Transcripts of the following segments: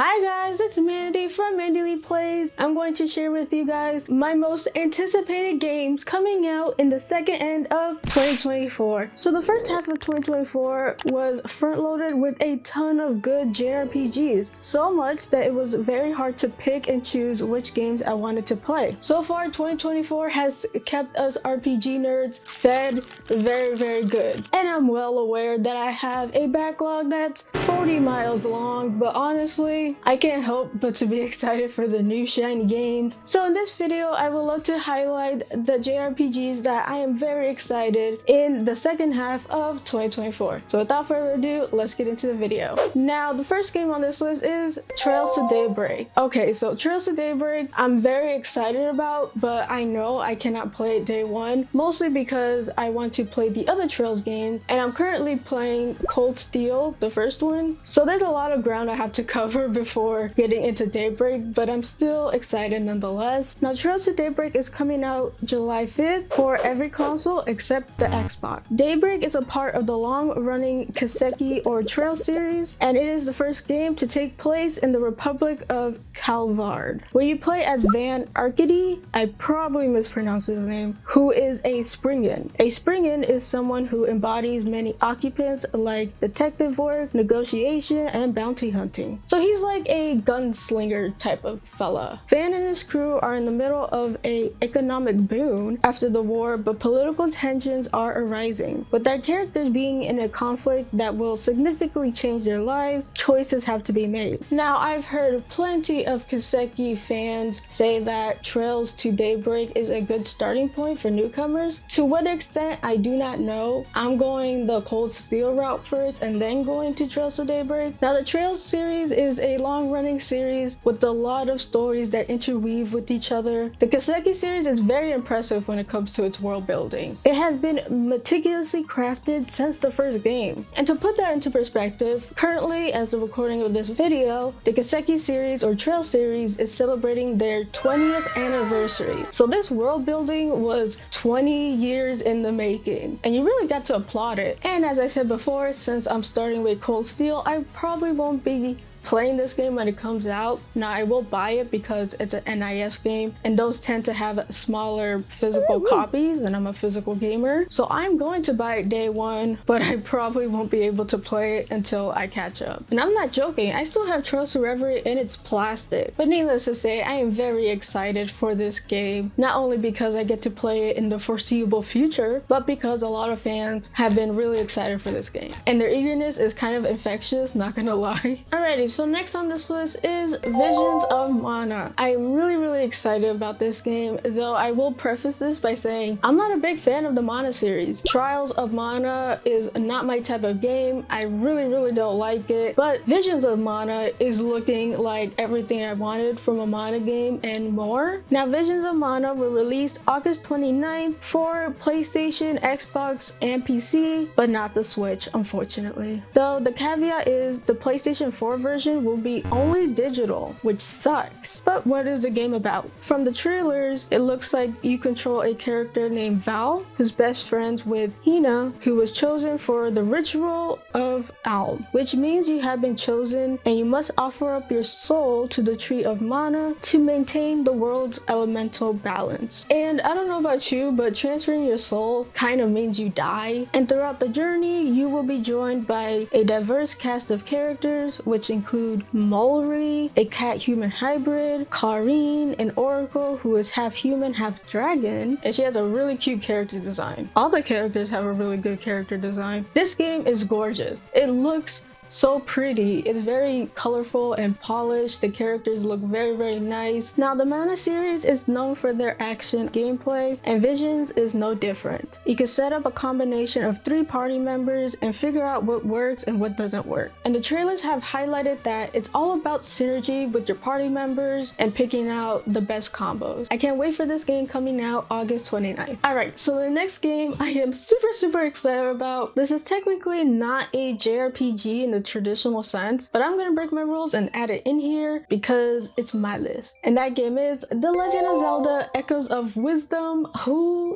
Hi guys, it's Mandy from Mandyleeplays. I'm going to share with you guys my most anticipated games coming out in the second end of 2024. So the first half of 2024 was front-loaded with a ton of good JRPGs. So much that it was very hard to pick and choose which games I wanted to play. So far, 2024 has kept us RPG nerds fed very good. And I'm well aware that I have a backlog that's 40 miles long, but honestly, I can't help but to be excited for the new shiny games. So in this video, I would love to highlight the JRPGs that I am very excited in the second half of 2024. So without further ado, let's get into the video. Now, the first game on this list is Trails to Daybreak. Okay, so Trails to Daybreak, I'm very excited about, but I know I cannot play it day one, mostly because I want to play the other Trails games, and I'm currently playing Cold Steel, the first one. So there's a lot of ground I have to cover before getting into Daybreak, but I'm still excited nonetheless. Now, Trails to Daybreak is coming out July 5th for every console except the Xbox. Daybreak is a part of the long-running Kiseki or Trail series, and it is the first game to take place in the Republic of Calvard, where you play as Van Arcady, I probably mispronounced his name, who is a Springen. A Springen is someone who embodies many occupants like detective work, negotiation, and bounty hunting. So he's like a gunslinger type of fella. Van and his crew are in the middle of a economic boom after the war, but political tensions are arising. With their characters being in a conflict that will significantly change their lives, choices have to be made. Now, I've heard plenty of Kiseki fans say that Trails to Daybreak is a good starting point for newcomers. To what extent, I do not know. I'm going the Cold Steel route first and then going to Trails to Daybreak. Now, the Trails series is a long-running series with a lot of stories that interweave with each other. The Kiseki series is very impressive when it comes to its world building. It has been meticulously crafted since the first game. And to put that into perspective, currently, as the recording of this video, the Kiseki series or Trail series is celebrating their 20th anniversary. So this world building was 20 years in the making, and you really got to applaud it. And as I said before, since I'm starting with Cold Steel, I probably won't be playing this game when it comes out. Now, I will buy it because it's an NIS game, and those tend to have smaller physical copies, and I'm a physical gamer. So I'm going to buy it day one, but I probably won't be able to play it until I catch up. And I'm not joking, I still have Trails to Reverie and it's plastic. But needless to say, I am very excited for this game, not only because I get to play it in the foreseeable future, but because a lot of fans have been really excited for this game. And their eagerness is kind of infectious, not gonna lie. Alrighty, so next on this list is Visions of Mana. I'm really excited about this game, though I will preface this by saying I'm not a big fan of the Mana series. Trials of Mana is not my type of game. I really don't like it, but Visions of Mana is looking like everything I wanted from a Mana game and more. Now, Visions of Mana were released August 29th for PlayStation, Xbox, and PC, but not the Switch, unfortunately. Though the caveat is the PlayStation 4 version will be only digital, which sucks. But what is the game about? From the trailers, it looks like you control a character named Val, who's best friends with Hina, who was chosen for the Ritual of Alm, which means you have been chosen and you must offer up your soul to the Tree of Mana to maintain the world's elemental balance. And I don't know about you, but transferring your soul kind of means you die. And throughout the journey, you will be joined by a diverse cast of characters, which include Mulry, a cat-human hybrid, Karine, an oracle who is half human, half dragon, and she has a really cute character design. All the characters have a really good character design. This game is gorgeous. It looks so pretty. It's very colorful and polished. The characters look very nice. Now, the Mana series is known for their action gameplay, and Visions is no different. You can set up a combination of 3 party members and figure out what works and what doesn't work. And the trailers have highlighted that it's all about synergy with your party members and picking out the best combos. I can't wait for this game coming out August 29th. Alright, so the next game I am super excited about. This is technically not a JRPG in the the traditional sense, but I'm gonna break my rules and add it in here because it's my list. And that game is The Legend of Zelda Echoes of Wisdom.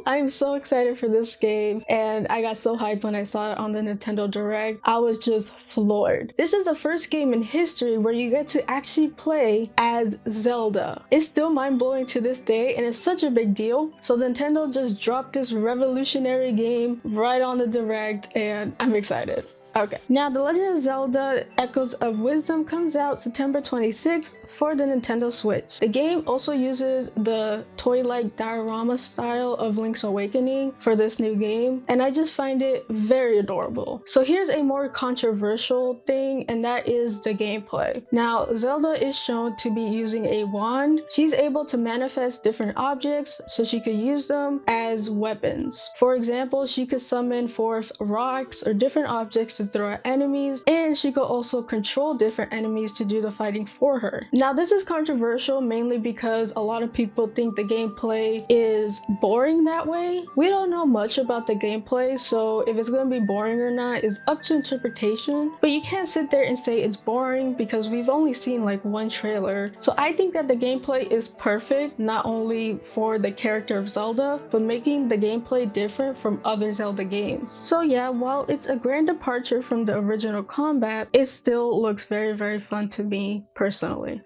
I'm so excited for this game, and I got so hyped when I saw it on the Nintendo Direct. I was just floored. This is the first game in history where you get to actually play as Zelda. It's still mind-blowing to this day, and it's such a big deal. So Nintendo just dropped this revolutionary game right on the Direct, and I'm excited. Okay, now The Legend of Zelda Echoes of Wisdom comes out September 26th for the Nintendo Switch. The game also uses the toy-like diorama style of Link's Awakening for this new game, and I just find it very adorable. So here's a more controversial thing, and that is the gameplay. Now, Zelda is shown to be using a wand. She's able to manifest different objects so she could use them as weapons. For example, she could summon forth rocks or different objects to throw at enemies, and she could also control different enemies to do the fighting for her. Now, this is controversial mainly because a lot of people think the gameplay is boring that way. We don't know much about the gameplay, so if it's going to be boring or not is up to interpretation, but you can't sit there and say it's boring because we've only seen like one trailer. So I think that the gameplay is perfect, not only for the character of Zelda, but making the gameplay different from other Zelda games. So yeah, while it's a grand departure from the original combat, it still looks very, very fun to me personally.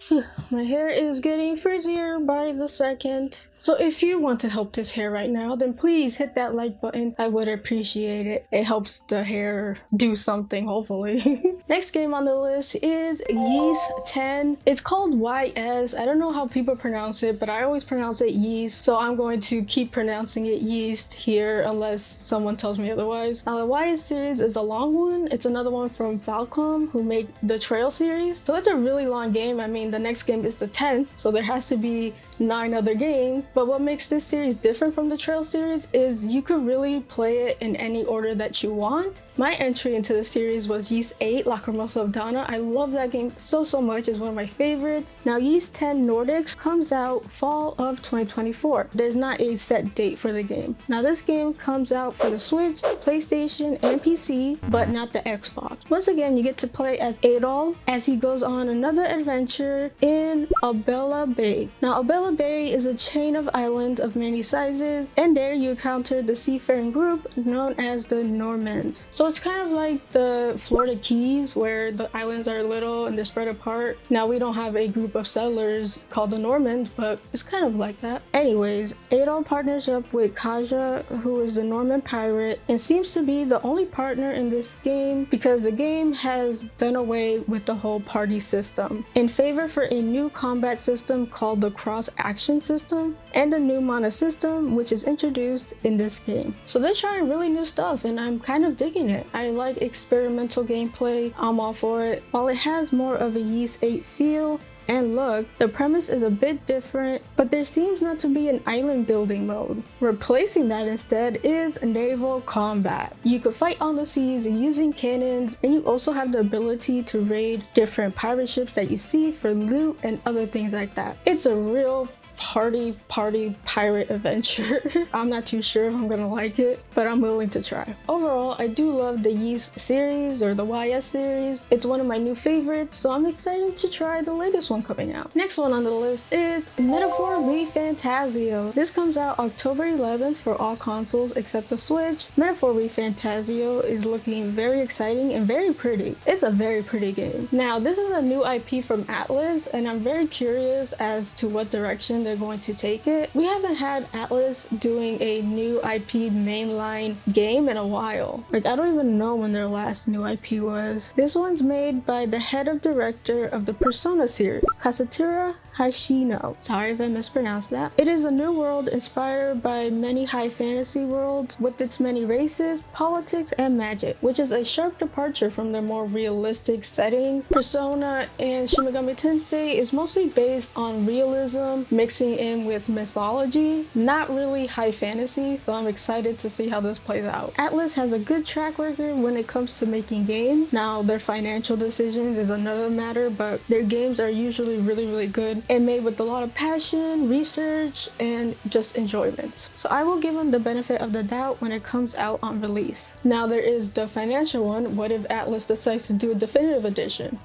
My hair is getting frizzier by the second. So if you want to help this hair right now, then please hit that like button. I would appreciate it. It helps the hair do something, hopefully. Next game on the list is Yeast 10. It's called YS. I don't know how people pronounce it, but I always pronounce it Yeast. So I'm going to keep pronouncing it Yeast here unless someone tells me otherwise. Now the YS series is a long one. It's another one from Falcom, who make the Trail series. So it's a really long game. I mean, the next game is the 10th, so there has to be 9 other games. But what makes this series different from the Trail series is you could really play it in any order that you want. My entry into the series was Yeast 8, Lacrimosa of Dana. I love that game so much. It's one of my favorites. Now Yeast 10 Nordics comes out fall of 2024. There's not a set date for the game. Now this game comes out for the Switch, PlayStation, and PC, but not the Xbox. Once again, you get to play as Adol as he goes on another adventure in Albella Bay. Now Albella Bay is a chain of islands of many sizes, and there you encounter the seafaring group known as the Normans. So it's kind of like the Florida Keys, where the islands are little and they're spread apart. Now we don't have a group of settlers called the Normans, but it's kind of like that. Anyways, Adol partners up with Kaja, who is the Norman pirate, and seems to be the only partner in this game because the game has done away with the whole party system in favor for a new combat system called the cross action system and a new mana system, which is introduced in this game. So they're trying really new stuff, and I'm kind of digging it. I like experimental gameplay. I'm all for it. While it has more of a Yeast 8 feel and look, the premise is a bit different, but there seems not to be an island building mode. Replacing that instead is naval combat. You could fight on the seas using cannons, and you also have the ability to raid different pirate ships that you see for loot and other things like that. It's a real party pirate adventure. I'm not too sure if I'm gonna like it, but I'm willing to try. Overall, I do love the Yeast series, or the YS series. It's one of my new favorites, so I'm excited to try the latest one coming out. Next one on the list is Metaphor ReFantazio. This comes out October 11th for all consoles except the Switch. Metaphor ReFantazio is looking very exciting and very pretty. It's a very pretty game. Now, this is a new IP from Atlas, and I'm very curious as to what direction they're going to take it. We haven't had Atlas doing a new IP mainline game in a while. Like, I don't even know when their last new IP was. This one's made by the head of director of the Persona series, Kazutsura Hashino. Sorry if I mispronounced that. It is a new world inspired by many high fantasy worlds with its many races, politics, and magic, which is a sharp departure from their more realistic settings. Persona and Shin Megami Tensei is mostly based on realism, mixing in with mythology, not really high fantasy, so I'm excited to see how this plays out. Atlas has a good track record when it comes to making games. Now, their financial decisions is another matter, but their games are usually really good. and made with a lot of passion, research, and just enjoyment. So I will give them the benefit of the doubt when it comes out on release. Now there is the financial one. What if Atlus decides to do a definitive edition?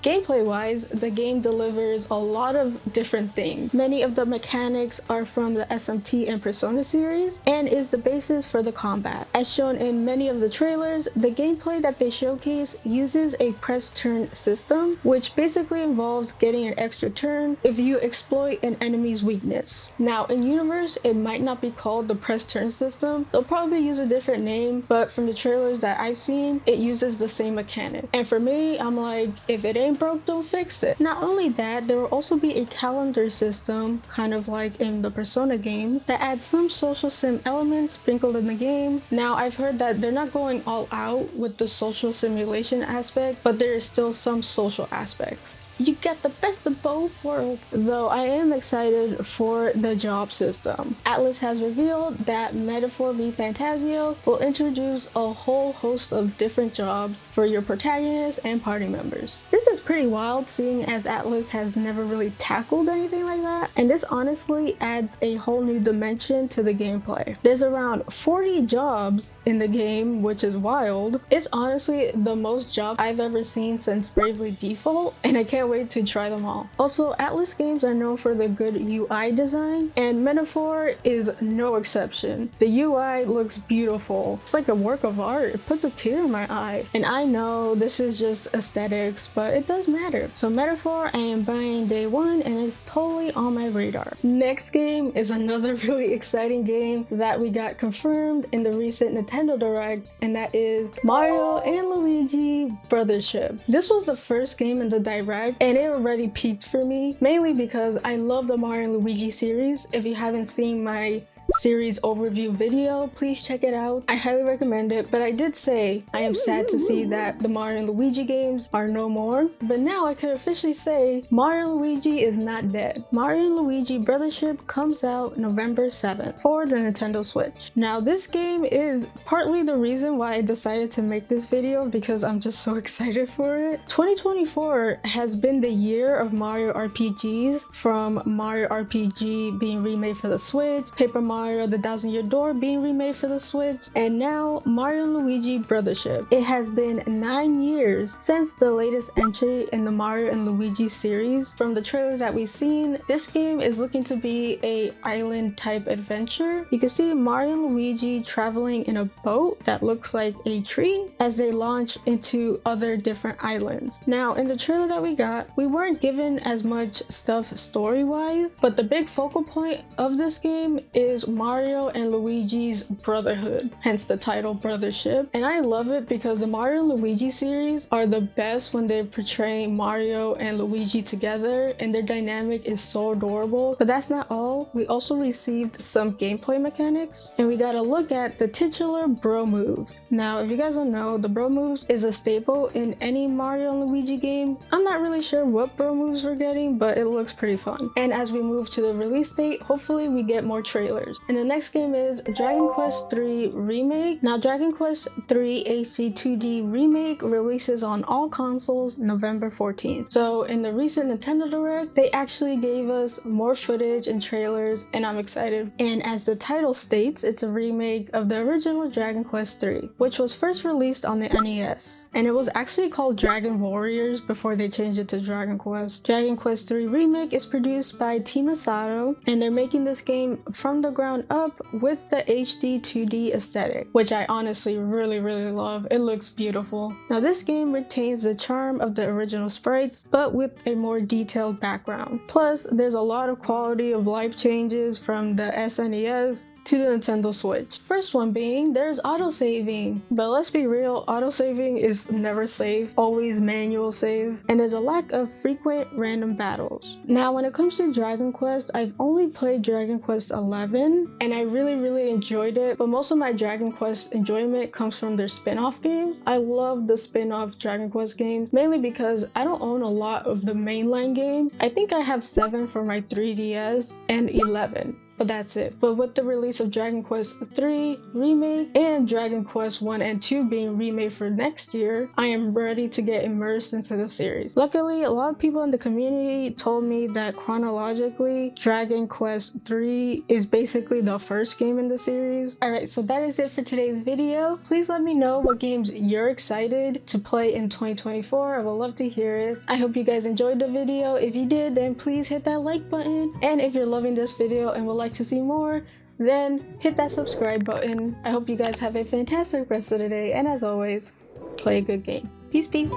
Gameplay wise, the game delivers a lot of different things. Many of the mechanics are from the SMT and Persona series and is the basis for the combat. As shown in many of the trailers, the gameplay that they showcase uses a press turn system, which basically involves getting an extra turn if you exploit an enemy's weakness. Now in universe, it might not be called the press turn system. They'll probably use a different name, but from the trailers that I've seen, it uses the same mechanic. And for me, I'm like, if it ain't broke, don't fix it. Not only that, there will also be a calendar system, kind of like in the Persona games, that adds some social sim elements sprinkled in the game. Now I've heard that they're not going all out with the social simulation aspect, but there is still some social aspects. You get the best of both worlds. Though I am excited for the job system. Atlus has revealed that Metaphor ReFantazio will introduce a whole host of different jobs for your protagonists and party members. This is pretty wild, seeing as Atlus has never really tackled anything like that, and this honestly adds a whole new dimension to the gameplay. There's around 40 jobs in the game, which is wild. It's honestly the most jobs I've ever seen since Bravely Default, and I can't wait to try them all. Also, Atlus games are known for the good UI design, and Metaphor is no exception. The UI looks beautiful. It's like a work of art. It puts a tear in my eye. And I know this is just aesthetics, but it does matter. So Metaphor, I am buying day one, and it's totally on my radar. Next game is another really exciting game that we got confirmed in the recent Nintendo Direct, and that is Mario and Luigi Brothership. This was the first game in the Direct, and it already peaked for me, mainly because I love the Mario and Luigi series. If you haven't seen my series overview video, please check it out. I highly recommend it, but I did say I am sad to see that the Mario and Luigi games are no more, but now I could officially say Mario and Luigi is not dead. Mario and Luigi Brothership comes out November 7th for the Nintendo Switch. Now this game is partly the reason why I decided to make this video, because I'm just so excited for it. 2024 has been the year of Mario RPGs, from Mario RPG being remade for the Switch, Paper Mario The Thousand Year Door being remade for the Switch, and now Mario and Luigi Brothership. It has been 9 years since the latest entry in the Mario and Luigi series. From the trailers that we've seen, this game is looking to be a island type adventure. You can see Mario and Luigi traveling in a boat that looks like a tree as they launch into other different islands. Now in the trailer that we got, we weren't given as much stuff story wise, but the big focal point of this game is Mario and Luigi's brotherhood, hence the title Brothership. And I love it because the Mario and Luigi series are the best when they're portraying Mario and Luigi together, and their dynamic is so adorable. But that's not all. We also received some gameplay mechanics, and we got a look at the titular bro moves. Now if you guys don't know, the bro moves is a staple in any Mario and Luigi game. I'm not really sure what bro moves we're getting, but it looks pretty fun. And as we move to the release date, hopefully we get more trailers. And the next game is Dragon Quest III Remake. Now Dragon Quest III HD 2D Remake releases on all consoles November 14th. So in the recent Nintendo Direct, they actually gave us more footage and trailers, and I'm excited. And as the title states, it's a remake of the original Dragon Quest III, which was first released on the NES. And it was actually called Dragon Warriors before they changed it to Dragon Quest. Dragon Quest III Remake is produced by Team Asato, and they're making this game from the ground up with the HD 2D aesthetic, which I honestly really love. It looks beautiful. Now this game retains the charm of the original sprites, but with a more detailed background. Plus, there's a lot of quality of life changes from the SNES to the Nintendo Switch. First one being, there's autosaving. But let's be real, autosaving is never safe, always manual save, and there's a lack of frequent random battles. Now when it comes to Dragon Quest, I've only played Dragon Quest 11, and I really enjoyed it, but most of my Dragon Quest enjoyment comes from their spin-off games. I love the spin-off Dragon Quest games, mainly because I don't own a lot of the mainline game. I think I have 7 for my 3DS and 11. but that's it. But with the release of Dragon Quest III Remake and Dragon Quest 1 and 2 being remade for next year, I am ready to get immersed into the series. Luckily, a lot of people in the community told me that chronologically, Dragon Quest III is basically the first game in the series. Alright, so that is it for today's video. Please let me know what games you're excited to play in 2024. I would love to hear it. I hope you guys enjoyed the video. If you did, then please hit that like button. And if you're loving this video and would like to see more, then hit that subscribe button. I hope you guys have a fantastic rest of the day. And as always, play a good game. Peace, peace.